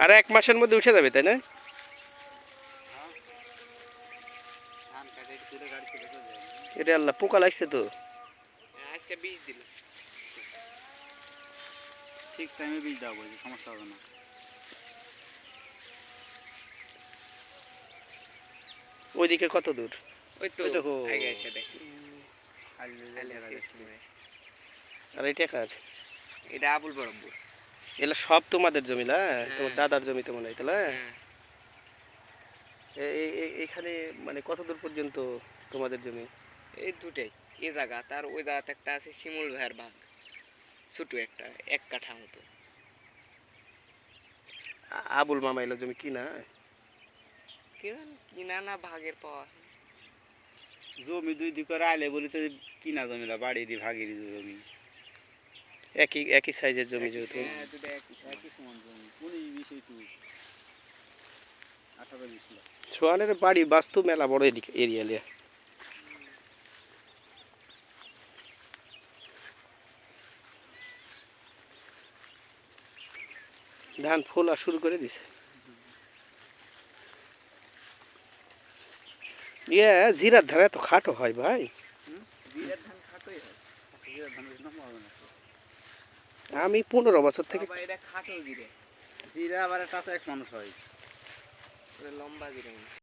আর 1 মাসের মধ্যে উঠে যাবে তাই না? এটা আল্লাহ পোকা লাগছে তো। আজকে বীজ দিল, ঠিক টাইমে বীজ দাও, বলছি সমস্যা হবে না। ওইদিকে কত দূর? ওই তো ওই দেখো আগে এসে দেখি। আর এটা কার? এটা আবুল বরম্বর। এগুলো সব তোমাদের জমি না? তোমার হ্যাঁ। দাদার জমিতে মনে হয় তাহলে? হ্যাঁ, এখানে মানে কত দূর পর্যন্ত তোমাদের জমি? এই দুটাই, এই জায়গা তার ওই জায়গাতে একটা আছে শিমুল ভাইয়ের ভাগ, ছোট একটা 1 কাঠা মতো। আবুল মামা এলো জমি কিনা? কিনা না ভাগের পাওয়া। জমি দুই দিক করে আইলে বলি তো কিনা জমিলা, বাড়িরই ভাগেরই জমি, একই একই সাইজের জমি যেহেতু। হ্যাঁ, দুটো একই। একই সমান জমি, 19-20 একটু 18-20 লাখ। সোহানের বাড়ি বাস্তু মেলা বড় এরিয়া লিয়া। ধান ফোলা শুরু করে দিছে। জিরার ধান এত খাটো হয় ভাই? জিরার ধান খাটোই হয়, জিরার ধান বেশি লম্বা হবে না। আমি 15 বছর থেকে বাবা, এটা খাটো জিরে, জিরা আবার একটা আছে এক মানুষ হয়। লম্বা জিরে।